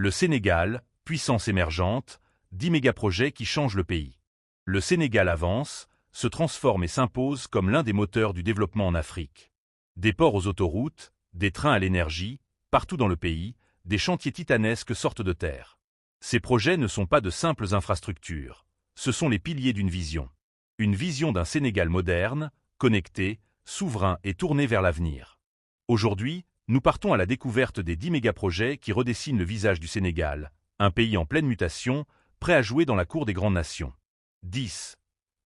Le Sénégal, puissance émergente, 10 mégaprojets qui changent le pays. Le Sénégal avance, se transforme et s'impose comme l'un des moteurs du développement en Afrique. Des ports aux autoroutes, des trains à l'énergie, partout dans le pays, des chantiers titanesques sortent de terre. Ces projets ne sont pas de simples infrastructures, ce sont les piliers d'une vision. Une vision d'un Sénégal moderne, connecté, souverain et tourné vers l'avenir. Aujourd'hui, nous partons à la découverte des 10 mégaprojets qui redessinent le visage du Sénégal, un pays en pleine mutation, prêt à jouer dans la cour des grandes nations. 10.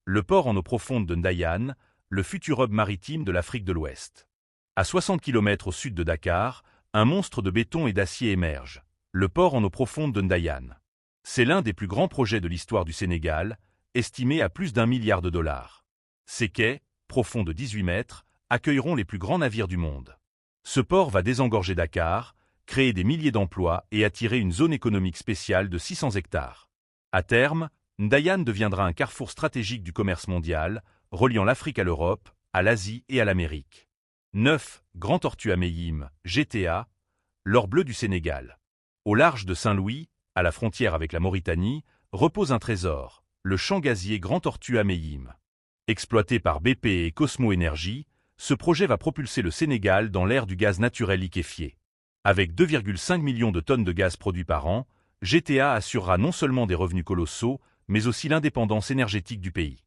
Le port en eau profonde de Ndayane, le futur hub maritime de l'Afrique de l'Ouest. À 60 km au sud de Dakar, un monstre de béton et d'acier émerge, le port en eau profonde de Ndayane. C'est l'un des plus grands projets de l'histoire du Sénégal, estimé à plus d'1 milliard de dollars. Ces quais, profonds de 18 mètres, accueilleront les plus grands navires du monde. Ce port va désengorger Dakar, créer des milliers d'emplois et attirer une zone économique spéciale de 600 hectares. À terme, Ndayane deviendra un carrefour stratégique du commerce mondial, reliant l'Afrique à l'Europe, à l'Asie et à l'Amérique. 9. Grand Tortue à Meyim, GTA, l'or bleu du Sénégal. Au large de Saint-Louis, à la frontière avec la Mauritanie, repose un trésor, le champ gazier Grand Tortue à Meyim. Exploité par BP et Cosmo Énergie, ce projet va propulser le Sénégal dans l'ère du gaz naturel liquéfié. Avec 2,5 millions de tonnes de gaz produits par an, GTA assurera non seulement des revenus colossaux, mais aussi l'indépendance énergétique du pays.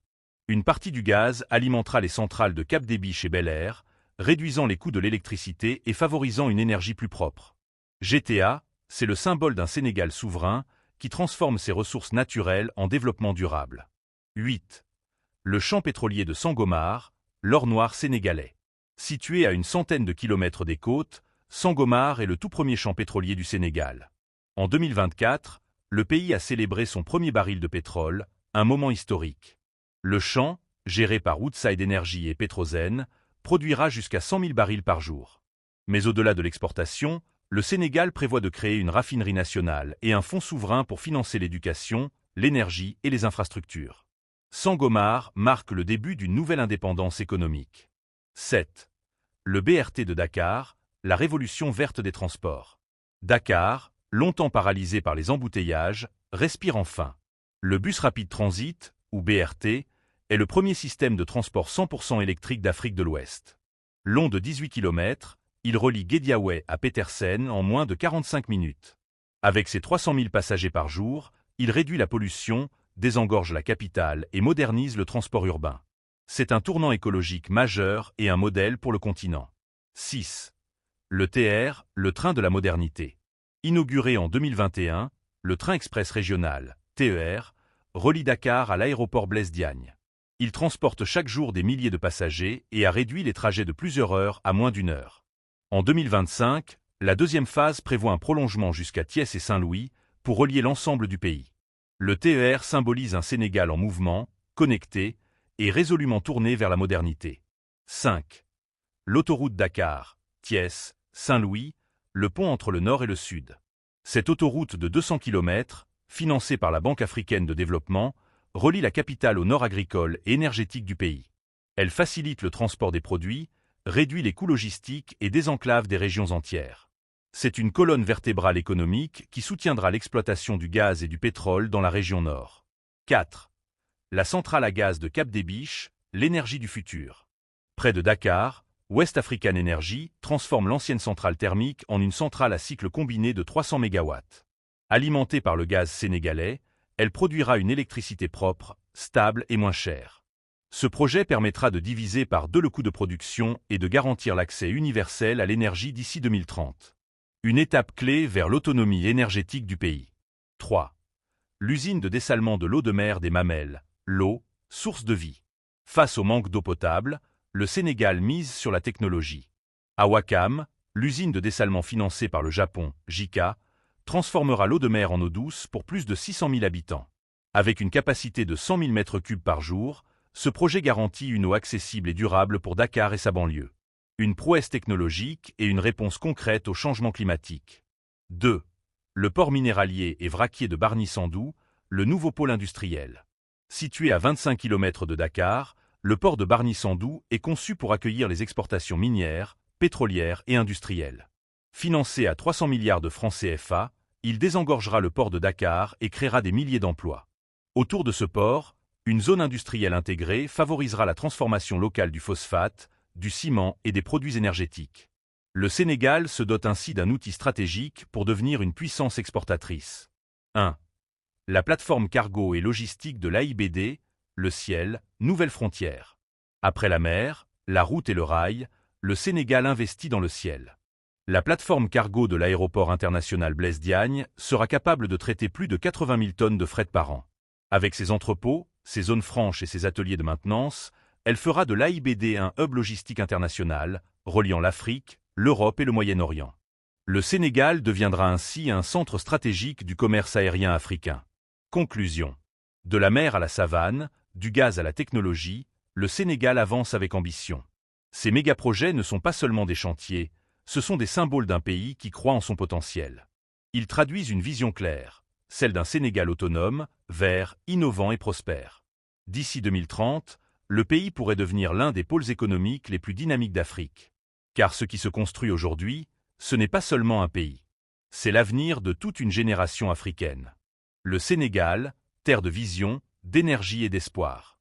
Une partie du gaz alimentera les centrales de Cap des Biches et Bel-Air, réduisant les coûts de l'électricité et favorisant une énergie plus propre. GTA, c'est le symbole d'un Sénégal souverain qui transforme ses ressources naturelles en développement durable. 8. Le champ pétrolier de Sangomar, l'or noir sénégalais. Situé à une centaine de kilomètres des côtes, Sangomar est le tout premier champ pétrolier du Sénégal. En 2024, le pays a célébré son premier baril de pétrole, un moment historique. Le champ, géré par Woodside Energy et Petrosen, produira jusqu'à 100 000 barils par jour. Mais au-delà de l'exportation, le Sénégal prévoit de créer une raffinerie nationale et un fonds souverain pour financer l'éducation, l'énergie et les infrastructures. Sangomar marque le début d'une nouvelle indépendance économique. 7. Le BRT de Dakar, la révolution verte des transports. Dakar, longtemps paralysé par les embouteillages, respire enfin. Le bus rapide transit, ou BRT, est le premier système de transport 100% électrique d'Afrique de l'Ouest. Long de 18 km, il relie Guédiawaye à Petersen en moins de 45 minutes. Avec ses 300 000 passagers par jour, il réduit la pollution, désengorge la capitale et modernise le transport urbain. C'est un tournant écologique majeur et un modèle pour le continent. 6. Le TR, le train de la modernité. Inauguré en 2021, le train express régional, TER, relie Dakar à l'aéroport Blaise Diagne. Il transporte chaque jour des milliers de passagers et a réduit les trajets de plusieurs heures à moins d'1 heure. En 2025, la deuxième phase prévoit un prolongement jusqu'à Thiès et Saint-Louis pour relier l'ensemble du pays. Le TER symbolise un Sénégal en mouvement, connecté et résolument tourné vers la modernité. 5. L'autoroute Dakar, Thiès, Saint-Louis, le pont entre le nord et le sud. Cette autoroute de 200 km, financée par la Banque africaine de développement, relie la capitale au nord agricole et énergétique du pays. Elle facilite le transport des produits, réduit les coûts logistiques et désenclave des régions entières. C'est une colonne vertébrale économique qui soutiendra l'exploitation du gaz et du pétrole dans la région nord. 4. La centrale à gaz de Cap des Biches, l'énergie du futur. Près de Dakar, West African Energy transforme l'ancienne centrale thermique en une centrale à cycle combiné de 300 MW. Alimentée par le gaz sénégalais, elle produira une électricité propre, stable et moins chère. Ce projet permettra de diviser par 2 le coût de production et de garantir l'accès universel à l'énergie d'ici 2030. Une étape clé vers l'autonomie énergétique du pays. 3. L'usine de dessalement de l'eau de mer des Mamelles, l'eau, source de vie. Face au manque d'eau potable, le Sénégal mise sur la technologie. À Ouakam, l'usine de dessalement financée par le Japon, JICA, transformera l'eau de mer en eau douce pour plus de 600 000 habitants. Avec une capacité de 100 000 m3 par jour, ce projet garantit une eau accessible et durable pour Dakar et sa banlieue. Une prouesse technologique et une réponse concrète au changement climatique. 2. Le port minéralier et vraquier de Bargny-Sandou, le nouveau pôle industriel. Situé à 25 km de Dakar, le port de Bargny-Sandou est conçu pour accueillir les exportations minières, pétrolières et industrielles. Financé à 300 milliards de francs CFA, il désengorgera le port de Dakar et créera des milliers d'emplois. Autour de ce port, une zone industrielle intégrée favorisera la transformation locale du phosphate, du ciment et des produits énergétiques. Le Sénégal se dote ainsi d'un outil stratégique pour devenir une puissance exportatrice. 1. La plateforme cargo et logistique de l'AIBD, le ciel, nouvelle frontière. Après la mer, la route et le rail, le Sénégal investit dans le ciel. La plateforme cargo de l'aéroport international Blaise Diagne sera capable de traiter plus de 80 000 tonnes de fret par an. Avec ses entrepôts, ses zones franches et ses ateliers de maintenance, elle fera de l'AIBD un hub logistique international, reliant l'Afrique, l'Europe et le Moyen-Orient. Le Sénégal deviendra ainsi un centre stratégique du commerce aérien africain. Conclusion. De la mer à la savane, du gaz à la technologie, le Sénégal avance avec ambition. Ces mégaprojets ne sont pas seulement des chantiers, ce sont des symboles d'un pays qui croit en son potentiel. Ils traduisent une vision claire, celle d'un Sénégal autonome, vert, innovant et prospère. D'ici 2030, le pays pourrait devenir l'un des pôles économiques les plus dynamiques d'Afrique. Car ce qui se construit aujourd'hui, ce n'est pas seulement un pays. C'est l'avenir de toute une génération africaine. Le Sénégal, terre de vision, d'énergie et d'espoir.